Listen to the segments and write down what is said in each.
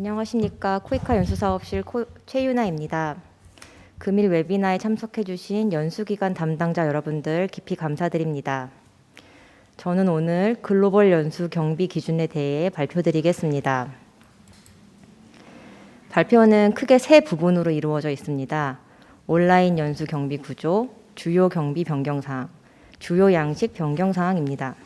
안녕하십니까. 코이카 연수사업실 최유나입니다. 금일 웨비나에 참석해 주신 연수기관 담당자 여러분들 깊이 감사드립니다. 저는 오늘 글로벌 연수 경비 기준에 대해 발표드리겠습니다. 발표는 크게 세 부분으로 이루어져 있습니다. 온라인 연수 경비 구조, 주요 경비 변경 사항, 주요 양식 변경 사항입니다.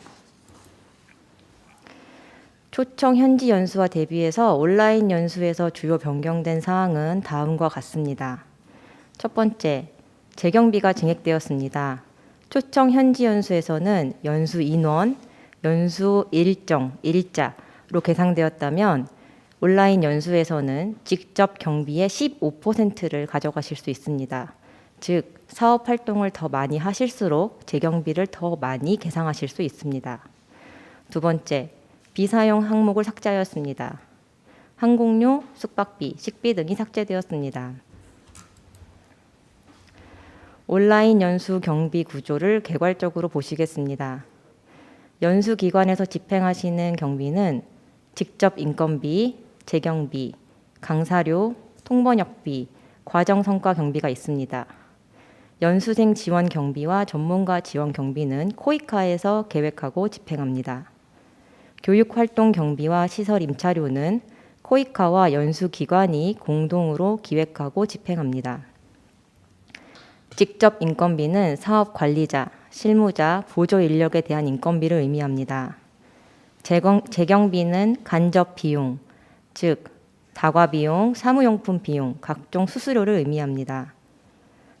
초청 현지 연수와 대비해서 온라인 연수에서 주요 변경된 사항은 다음과 같습니다. 첫 번째, 재경비가 증액되었습니다. 초청 현지 연수에서는 연수 인원, 연수 일정, 일자로 계상되었다면 온라인 연수에서는 직접 경비의 15%를 가져가실 수 있습니다. 즉, 사업 활동을 더 많이 하실수록 재경비를 더 많이 계상하실 수 있습니다. 두 번째, 비사용 항목을 삭제하였습니다. 항공료, 숙박비, 식비 등이 삭제되었습니다. 온라인 연수 경비 구조를 개괄적으로 보시겠습니다. 연수기관에서 집행하시는 경비는 직접 인건비, 재경비, 강사료, 통번역비, 과정성과 경비가 있습니다. 연수생 지원 경비와 전문가 지원 경비는 코이카에서 계획하고 집행합니다. 교육활동 경비와 시설 임차료는 코이카와 연수기관이 공동으로 기획하고 집행합니다. 직접 인건비는 사업 관리자, 실무자, 보조 인력에 대한 인건비를 의미합니다. 재경비는 간접 비용, 즉 다과 비용, 사무용품 비용, 각종 수수료를 의미합니다.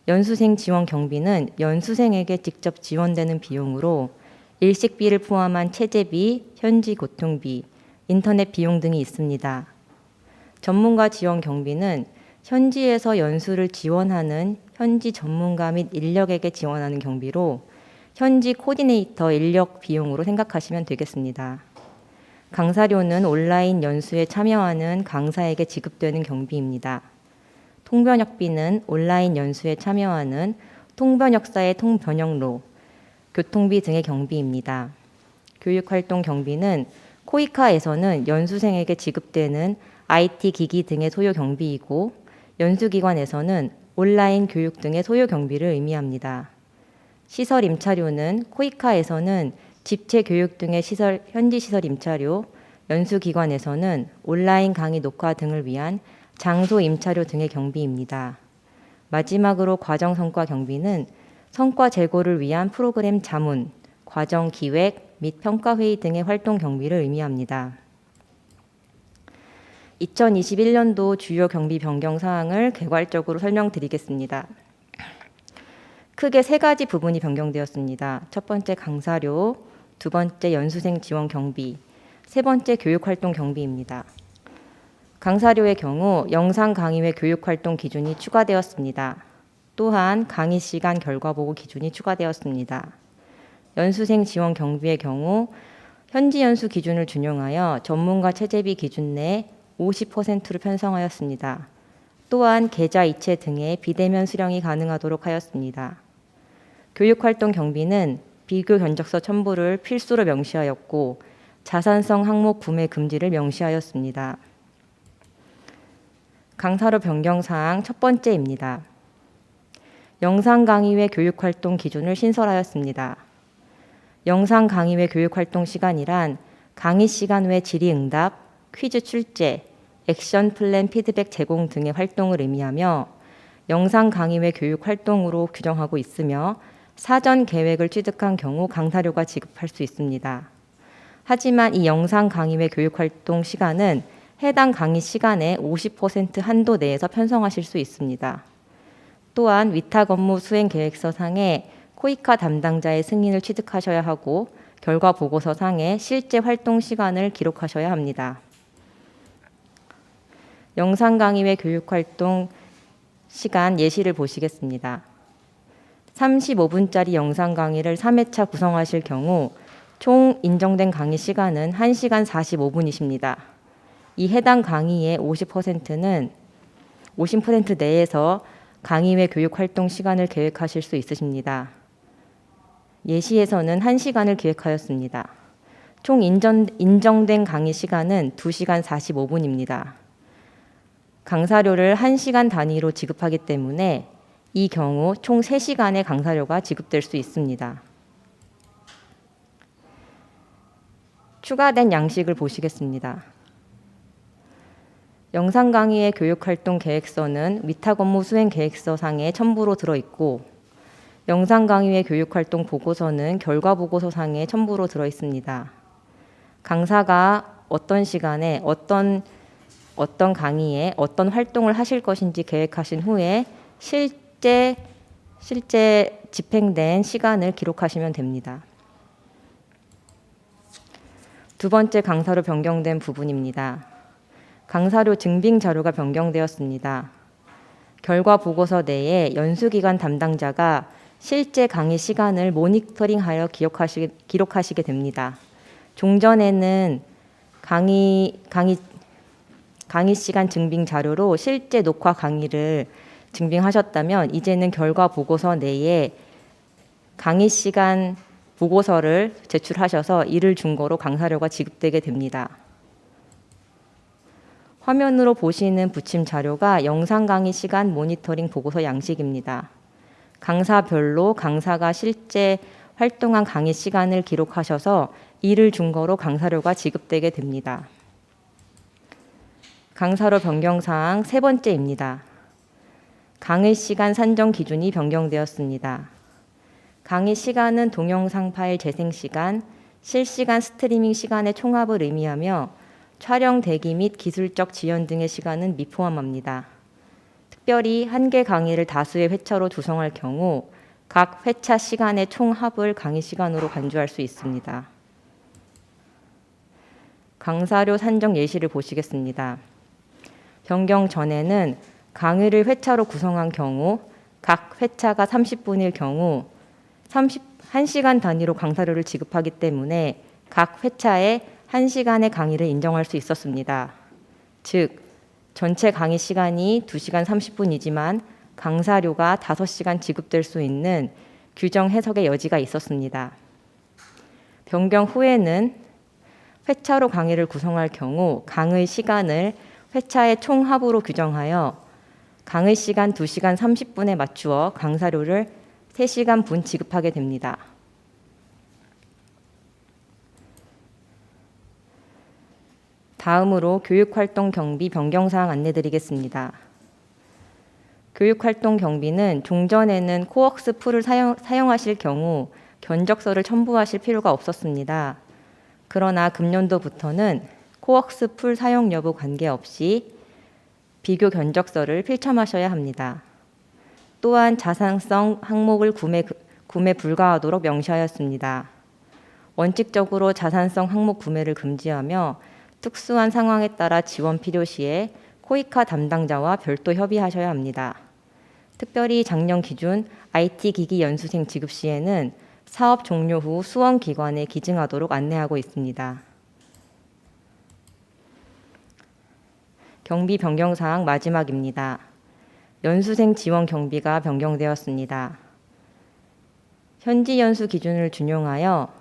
연수생 지원 경비는 연수생에게 직접 지원되는 비용으로 일식비를 포함한 체재비, 현지 교통비, 인터넷 비용 등이 있습니다. 전문가 지원 경비는 현지에서 연수를 지원하는 현지 전문가 및 인력에게 지원하는 경비로 현지 코디네이터 인력 비용으로 생각하시면 되겠습니다. 강사료는 온라인 연수에 참여하는 강사에게 지급되는 경비입니다. 통번역비는 온라인 연수에 참여하는 통번역사의 통번역로, 교통비 등의 경비입니다. 교육활동 경비는 코이카에서는 연수생에게 지급되는 IT 기기 등의 소요 경비이고 연수기관에서는 온라인 교육 등의 소요 경비를 의미합니다. 시설 임차료는 코이카에서는 집체 교육 등의 현지 시설 임차료, 연수기관에서는 온라인 강의 녹화 등을 위한 장소 임차료 등의 경비입니다. 마지막으로 과정성과 경비는 성과 제고를 위한 프로그램 자문, 과정 기획 및 평가회의 등의 활동 경비를 의미합니다. 2021년도 주요 경비 변경 사항을 개괄적으로 설명드리겠습니다. 크게 세 가지 부분이 변경되었습니다. 첫 번째 강사료, 두 번째 연수생 지원 경비, 세 번째 교육활동 경비입니다. 강사료의 경우 영상 강의 외 교육활동 기준이 추가되었습니다. 또한 강의 시간 결과 보고 기준이 추가되었습니다. 연수생 지원 경비의 경우 현지 연수 기준을 준용하여 전문가 체재비 기준 내 50%로 편성하였습니다. 또한 계좌 이체 등의 비대면 수령이 가능하도록 하였습니다. 교육활동 경비는 비교 견적서 첨부를 필수로 명시하였고 자산성 항목 구매 금지를 명시하였습니다. 강사료 변경 사항 첫 번째입니다. 영상 강의 외 교육활동 기준을 신설하였습니다. 영상 강의 외 교육활동 시간이란 강의 시간 외 질의응답, 퀴즈 출제, 액션 플랜 피드백 제공 등의 활동을 의미하며 영상 강의 외 교육활동으로 규정하고 있으며 사전 계획을 취득한 경우 강사료가 지급할 수 있습니다. 하지만 이 영상 강의 외 교육활동 시간은 해당 강의 시간의 50% 한도 내에서 편성하실 수 있습니다. 또한 위탁 업무 수행 계획서 상에 코이카 담당자의 승인을 취득하셔야 하고 결과 보고서 상에 실제 활동 시간을 기록하셔야 합니다. 영상 강의 외 교육활동 시간 예시를 보시겠습니다. 35분짜리 영상 강의를 3회차 구성하실 경우 총 인정된 강의 시간은 1시간 45분이십니다. 이 해당 강의의 50%는 50% 내에서 강의 외 교육활동 시간을 계획하실 수 있으십니다. 예시에서는 1시간을 기획하였습니다. 총 인정된 강의 시간은 2시간 45분입니다. 강사료를 1시간 단위로 지급하기 때문에 이 경우 총 3시간의 강사료가 지급될 수 있습니다. 추가된 양식을 보시겠습니다. 영상 강의의 교육활동 계획서는 위탁 업무 수행 계획서 상에 첨부로 들어있고 영상 강의의 교육활동 보고서는 결과 보고서 상에 첨부로 들어있습니다. 강사가 어떤 시간에 어떤 강의에 어떤 활동을 하실 것인지 계획하신 후에 실제 집행된 시간을 기록하시면 됩니다. 두 번째 강사로 변경된 부분입니다. 강사료 증빙 자료가 변경되었습니다. 결과 보고서 내에 연수기관 담당자가 실제 강의 시간을 모니터링하여 기록하시게 됩니다. 종전에는 강의 시간 증빙 자료로 실제 녹화 강의를 증빙하셨다면 이제는 결과 보고서 내에 강의 시간 보고서를 제출하셔서 이를 준거로 강사료가 지급되게 됩니다. 화면으로 보시는 부침 자료가 영상 강의 시간 모니터링 보고서 양식입니다. 강사별로 강사가 실제 활동한 강의 시간을 기록하셔서 이를 준거로 강사료가 지급되게 됩니다. 강사료 변경사항 세 번째입니다. 강의 시간 산정 기준이 변경되었습니다. 강의 시간은 동영상 파일 재생 시간, 실시간 스트리밍 시간의 총합을 의미하며 촬영 대기 및 기술적 지연 등의 시간은 미포함합니다. 특별히 한 개 강의를 다수의 회차로 구성할 경우 각 회차 시간의 총합을 강의 시간으로 간주할 수 있습니다. 강사료 산정 예시를 보시겠습니다. 변경 전에는 강의를 회차로 구성한 경우 각 회차가 30분일 경우 1시간 단위로 강사료를 지급하기 때문에 각 회차에 1시간의 강의를 인정할 수 있었습니다. 즉, 전체 강의 시간이 2시간 30분이지만 강사료가 5시간 지급될 수 있는 규정 해석의 여지가 있었습니다. 변경 후에는 회차로 강의를 구성할 경우 강의 시간을 회차의 총합으로 규정하여 강의 시간 2시간 30분에 맞추어 강사료를 3시간 분 지급하게 됩니다. 다음으로 교육활동 경비 변경사항 안내드리겠습니다. 교육활동 경비는 종전에는 코웍스 풀을 사용하실 경우 견적서를 첨부하실 필요가 없었습니다. 그러나 금년도부터는 코웍스 풀 사용 여부 관계없이 비교 견적서를 필참하셔야 합니다. 또한 자산성 항목을 구매 불가하도록 명시하였습니다. 원칙적으로 자산성 항목 구매를 금지하며 특수한 상황에 따라 지원 필요 시에 코이카 담당자와 별도 협의하셔야 합니다. 특별히 작년 기준 IT기기 연수생 지급 시에는 사업 종료 후 수원기관에 기증하도록 안내하고 있습니다. 경비 변경사항 마지막입니다. 연수생 지원 경비가 변경되었습니다. 현지 연수 기준을 준용하여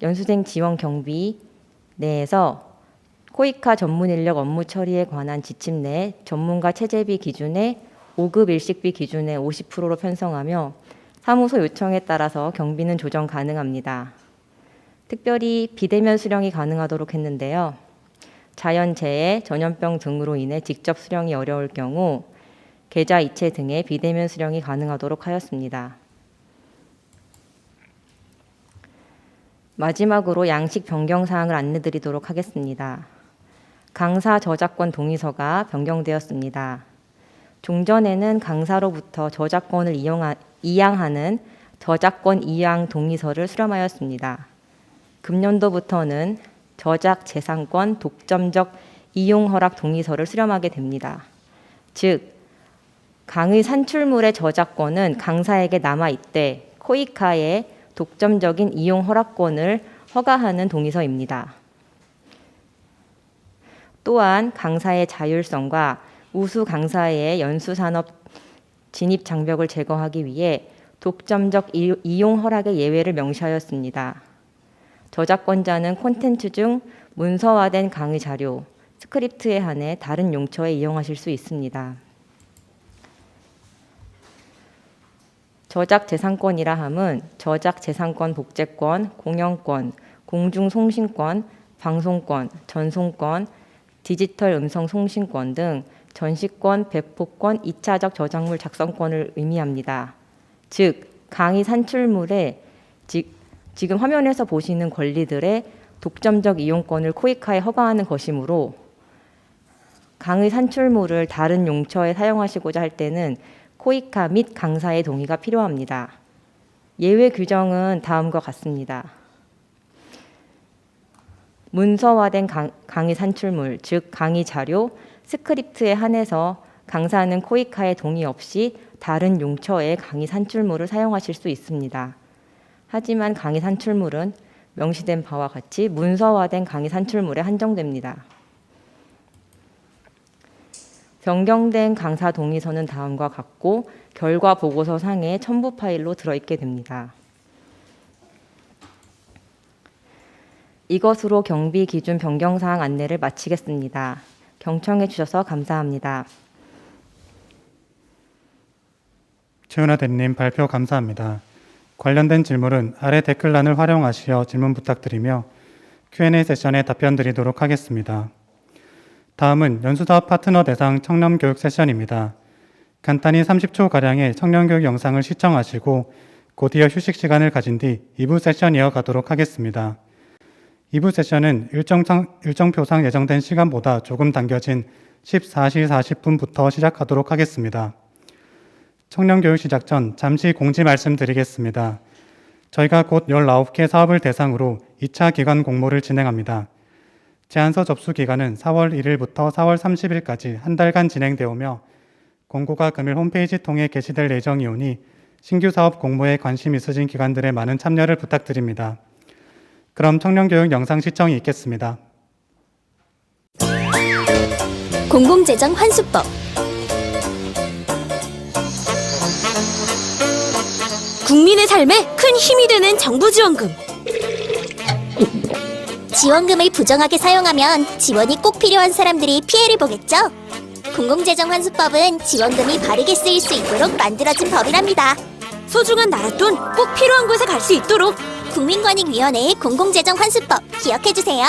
연수생 지원 경비 내에서 코이카 전문 인력 업무 처리에 관한 지침 내 전문가 체제비 기준의 5급 일식비 기준의 50%로 편성하며 사무소 요청에 따라서 경비는 조정 가능합니다. 특별히 비대면 수령이 가능하도록 했는데요. 자연재해, 전염병 등으로 인해 직접 수령이 어려울 경우 계좌 이체 등의 비대면 수령이 가능하도록 하였습니다. 마지막으로 양식 변경 사항을 안내드리도록 하겠습니다. 강사 저작권 동의서가 변경되었습니다. 종전에는 강사로부터 저작권을 이양하는 저작권 이양 동의서를 수령하였습니다. 금년도부터는 저작 재산권 독점적 이용 허락 동의서를 수령하게 됩니다. 즉, 강의 산출물의 저작권은 강사에게 남아있되 코이카의 독점적인 이용 허락권을 허가하는 동의서입니다. 또한 강사의 자율성과 우수 강사의 연수산업 진입 장벽을 제거하기 위해 독점적 이용 허락의 예외를 명시하였습니다. 저작권자는 콘텐츠 중 문서화된 강의 자료, 스크립트에 한해 다른 용처에 이용하실 수 있습니다. 저작재산권이라 함은 저작재산권 복제권, 공연권, 공중송신권, 방송권, 전송권, 디지털 음성송신권 등 전시권, 배포권, 2차적 저작물 작성권을 의미합니다. 즉, 강의 산출물에 지금 화면에서 보시는 권리들의 독점적 이용권을 코이카에 허가하는 것이므로 강의 산출물을 다른 용처에 사용하시고자 할 때는 코이카 및 강사의 동의가 필요합니다. 예외 규정은 다음과 같습니다. 문서화된 강의 산출물, 즉 강의 자료, 스크립트에 한해서 강사는 코이카의 동의 없이 다른 용처의 강의 산출물을 사용하실 수 있습니다. 하지만 강의 산출물은 명시된 바와 같이 문서화된 강의 산출물에 한정됩니다. 변경된 강사 동의서는 다음과 같고 결과 보고서 상에 첨부 파일로 들어있게 됩니다. 이것으로 경비 기준 변경 사항 안내를 마치겠습니다. 경청해 주셔서 감사합니다. 최윤아 대리님 발표 감사합니다. 관련된 질문은 아래 댓글란을 활용하시어 질문 부탁드리며 Q&A 세션에 답변 드리도록 하겠습니다. 다음은 연수사업 파트너 대상 청렴교육 세션입니다. 간단히 30초가량의 청렴교육 영상을 시청하시고 곧이어 휴식 시간을 가진 뒤 2부 세션 이어가도록 하겠습니다. 2부 세션은 일정표상 예정된 시간보다 조금 당겨진 14시 40분부터 시작하도록 하겠습니다. 청렴교육 시작 전 잠시 공지 말씀드리겠습니다. 저희가 곧 19개 사업을 대상으로 2차 기관 공모를 진행합니다. 제안서 접수 기간은 4월 1일부터 4월 30일까지 한 달간 진행되어 오며 공고가 금일 홈페이지 통해 게시될 예정이오니 신규 사업 공모에 관심 있으신 기관들의 많은 참여를 부탁드립니다. 그럼 청렴교육 영상 시청이 있겠습니다. 공공재정 환수법. 국민의 삶에 큰 힘이 되는 정부 지원금. 지원금을 부정하게 사용하면 지원이 꼭 필요한 사람들이 피해를 보겠죠? 공공재정 환수법은 지원금이 바르게 쓰일 수 있도록 만들어진 법이랍니다. 소중한 나라 돈 꼭 필요한 곳에 갈 수 있도록 국민권익위원회의 공공재정 환수법 기억해주세요.